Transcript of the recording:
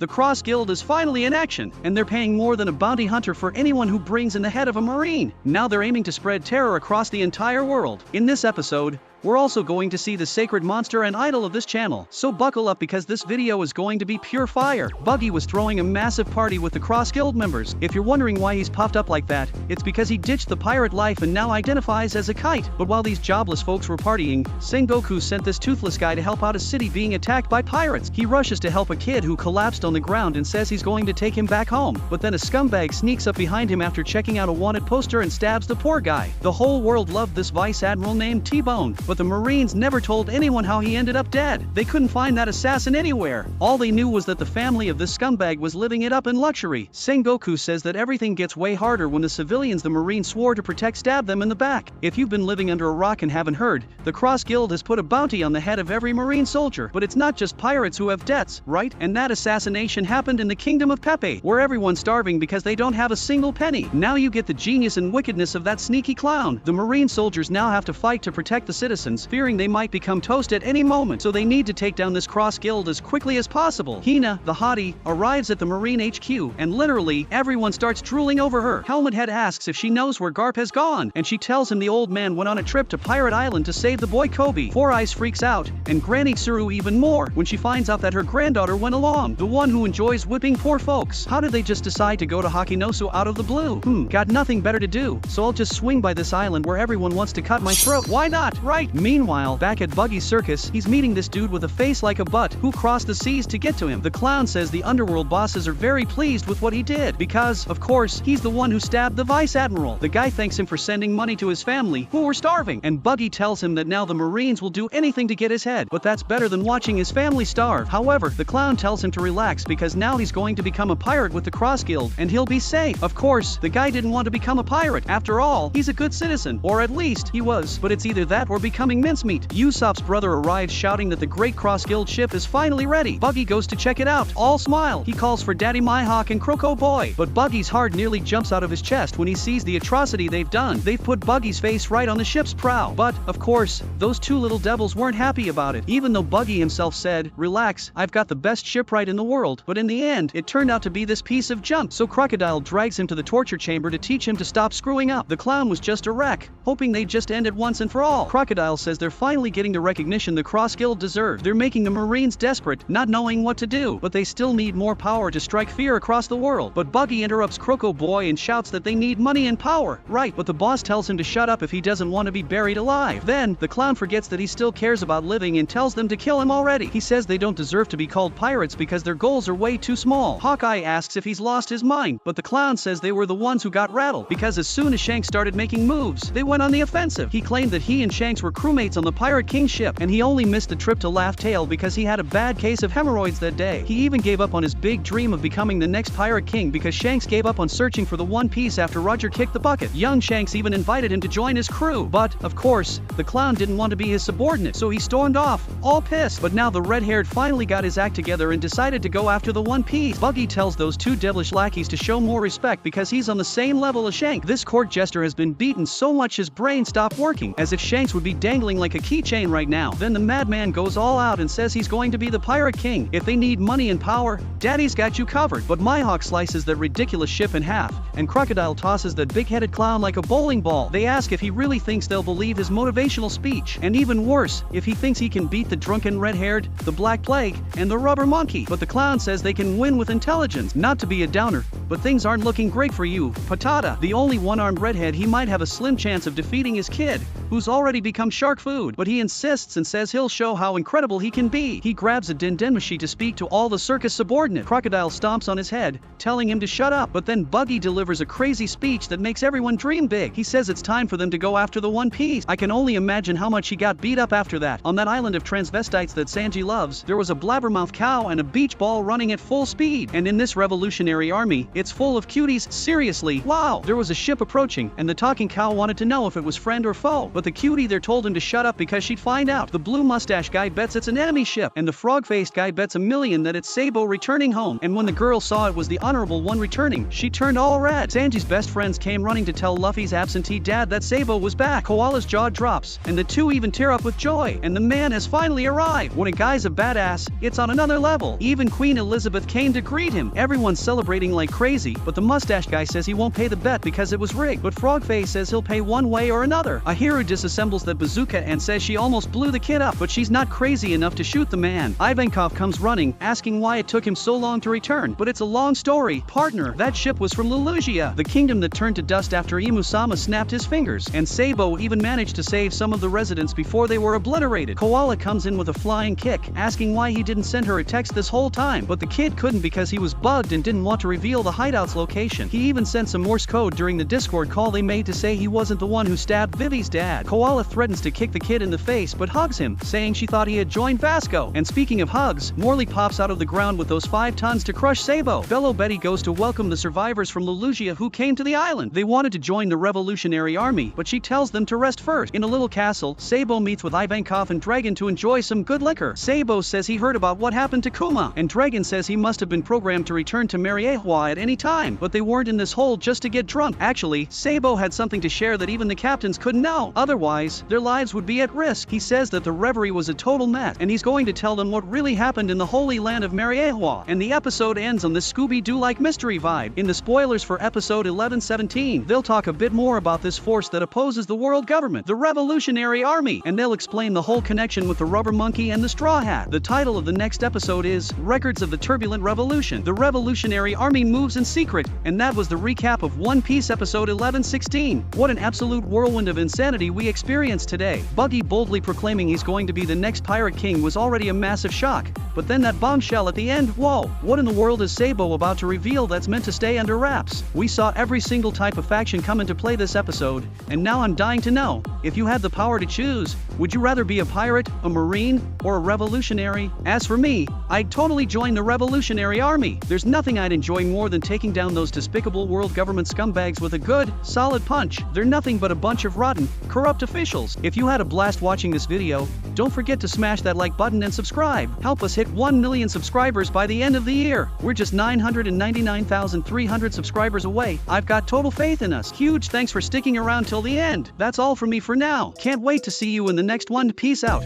The Cross Guild is finally in action, and they're paying more than a bounty hunter for anyone who brings in the head of a marine. Now they're aiming to spread terror across the entire world. In this episode, we're also going to see the sacred monster and idol of this channel, so buckle up because this video is going to be pure fire. Buggy was throwing a massive party with the Cross Guild members. If you're wondering why he's puffed up like that, it's because he ditched the pirate life and now identifies as a kite. But while these jobless folks were partying, Sengoku sent this toothless guy to help out a city being attacked by pirates. He rushes to help a kid who collapsed on the ground and says he's going to take him back home. But then a scumbag sneaks up behind him after checking out a wanted poster and stabs the poor guy. The whole world loved this vice admiral named T-Bone, but the Marines never told anyone how he ended up dead. They couldn't find that assassin anywhere. All they knew was that the family of this scumbag was living it up in luxury. Sengoku says that everything gets way harder when the civilians the Marines swore to protect stab them in the back. If you've been living under a rock and haven't heard, the Cross Guild has put a bounty on the head of every Marine soldier. But it's not just pirates who have debts, right? And that assassination happened in the kingdom of Pepe, where everyone's starving because they don't have a single penny. Now you get the genius and wickedness of that sneaky clown. The Marine soldiers now have to fight to protect the citizens, fearing they might become toast at any moment, so they need to take down this Cross Guild as quickly as possible. Hina, the hottie, arrives at the Marine HQ, and literally, everyone starts drooling over her. Helmet Head asks if she knows where Garp has gone, and she tells him the old man went on a trip to Pirate Island to save the boy Kobe. Four Eyes freaks out, and Granny Tsuru even more, when she finds out that her granddaughter went along, the one who enjoys whipping poor folks. How did they just decide to go to Hakinosu out of the blue? Got nothing better to do, so I'll just swing by this island where everyone wants to cut my throat. Why not, right? Meanwhile, back at Buggy's circus, he's meeting this dude with a face like a butt who crossed the seas to get to him. The clown says the underworld bosses are very pleased with what he did because, of course, he's the one who stabbed the vice admiral. The guy thanks him for sending money to his family, who were starving, and Buggy tells him that now the Marines will do anything to get his head, but that's better than watching his family starve. However, the clown tells him to relax because now he's going to become a pirate with the Cross Guild, and he'll be safe. Of course, the guy didn't want to become a pirate. After all, he's a good citizen, or at least he was, but it's either that or becoming mincemeat. Usopp's brother arrives shouting that the Great Cross Guild ship is finally ready. Buggy goes to check it out, all smile. He calls for Daddy Mihawk and Croco Boy, but Buggy's heart nearly jumps out of his chest when he sees the atrocity they've done. They've put Buggy's face right on the ship's prow. But, of course, those two little devils weren't happy about it, even though Buggy himself said, "Relax, I've got the best shipwright in the world." But in the end, it turned out to be this piece of junk, so Crocodile drags him to the torture chamber to teach him to stop screwing up. The clown was just a wreck, hoping they'd just end it once and for all. Crocodile says they're finally getting the recognition the Cross Guild deserve. They're making the Marines desperate, not knowing what to do, but they still need more power to strike fear across the world. But Buggy interrupts Croco Boy and shouts that they need money and power. Right, but the boss tells him to shut up if he doesn't want to be buried alive. Then, the clown forgets that he still cares about living and tells them to kill him already. He says they don't deserve to be called pirates because their goals are way too small. Hawkeye asks if he's lost his mind, but the clown says they were the ones who got rattled because as soon as Shanks started making moves, they went on the offensive. He claimed that he and Shanks were crewmates on the Pirate King ship, and he only missed the trip to Laugh Tale because he had a bad case of hemorrhoids that day. He even gave up on his big dream of becoming the next Pirate King because Shanks gave up on searching for the One Piece after Roger kicked the bucket. Young Shanks even invited him to join his crew, but, of course, the clown didn't want to be his subordinate, so he stormed off, all pissed. But now the red-haired finally got his act together and decided to go after the One Piece. Buggy tells those two devilish lackeys to show more respect because he's on the same level as Shanks. This court jester has been beaten so much his brain stopped working, as if Shanks would be dangling like a keychain right now. Then the madman goes all out and says he's going to be the Pirate King. If they need money and power, Daddy's got you covered. But Mihawk slices that ridiculous ship in half, and Crocodile tosses that big-headed clown like a bowling ball. They ask if he really thinks they'll believe his motivational speech, and even worse, if he thinks he can beat the drunken red-haired, the Black Plague, and the Rubber Monkey. But the clown says they can win with intelligence. Not to be a downer, but things aren't looking great for you, Patata. The only one-armed redhead, he might have a slim chance of defeating his kid, who's already become shark food, but he insists and says he'll show how incredible he can be. He grabs a Dendenmashi to speak to all the circus subordinate. Crocodile stomps on his head, telling him to shut up, but then Buggy delivers a crazy speech that makes everyone dream big. He says it's time for them to go after the One Piece. I can only imagine how much he got beat up after that. On that island of transvestites that Sanji loves, there was a blabbermouth cow and a beach ball running at full speed, and in this revolutionary army, it's full of cuties. Seriously, wow. There was a ship approaching, and the talking cow wanted to know if it was friend or foe, but the cutie there told him to shut up because she'd find out. The blue mustache guy bets it's an enemy ship, and the frog-faced guy bets $1 million that it's Sabo returning home. And when the girl saw it was the honorable one returning, she turned all red. Sanji's best friends came running to tell Luffy's absentee dad that Sabo was back. Koala's jaw drops, and the two even tear up with joy, and the man has finally arrived. When a guy's a badass, it's on another level. Even Queen Elizabeth came to greet him. Everyone's celebrating like crazy, but the mustache guy says he won't pay the bet because it was rigged. But Frogface says he'll pay one way or another. Ahiru disassembles the bazooka and says she almost blew the kid up, but she's not crazy enough to shoot the man. Ivankov comes running, asking why it took him so long to return, but it's a long story. Partner, that ship was from Lulusia, the kingdom that turned to dust after Imusama snapped his fingers, and Sabo even managed to save some of the residents before they were obliterated. Koala comes in with a flying kick, asking why he didn't send her a text this whole time, but the kid couldn't because he was bugged and didn't want to reveal the hideout's location. He even sent some Morse code during the Discord call they made to say he wasn't the one who stabbed Vivi's dad. Koala threatens to kick the kid in the face but hugs him, saying she thought he had joined Vasco. And speaking of hugs, Morley pops out of the ground with those 5 tons to crush Sabo. Bello Betty goes to welcome the survivors from Lulusia who came to the island. They wanted to join the Revolutionary Army, but she tells them to rest first. In a little castle, Sabo meets with Ivankov and Dragon to enjoy some good liquor. Sabo says he heard about what happened to Kuma, and Dragon says he must have been programmed to return to Mariehua at any time, but they weren't in this hole just to get drunk. Actually, Sabo had something to share that even the captains couldn't know. Otherwise, their lives would be at risk. He says that the reverie was a total mess, and he's going to tell them what really happened in the holy land of Mariehua. And the episode ends on this Scooby-Doo-like mystery vibe. In the spoilers for episode 11-17, they'll talk a bit more about this force that opposes the world government, the Revolutionary Army, and they'll explain the whole connection with the rubber monkey and the straw hat. The title of the next episode is Records of the Turbulent Revolution. The Revolutionary Army moves in secret, and that was the recap of One Piece episode 11-16. What an absolute whirlwind of insanity we experienced today. Buggy boldly proclaiming he's going to be the next pirate king was already a massive shock, but then that bombshell at the end, whoa, what in the world is Sabo about to reveal that's meant to stay under wraps? We saw every single type of faction come into play this episode, and now I'm dying to know, if you had the power to choose, would you rather be a pirate, a marine, or a revolutionary? As for me, I'd totally join the Revolutionary Army. There's nothing I'd enjoy more than taking down those despicable world government scumbags with a good, solid punch. They're nothing but a bunch of rotten, corrupt officials. If you had a blast watching this video, don't forget to smash that like button and subscribe. Help us hit 1 million subscribers by the end of the year. We're just 999,300 subscribers away. I've got total faith in us. Huge thanks for sticking around till the end. That's all from me for now. Can't wait to see you in the next one. Peace out.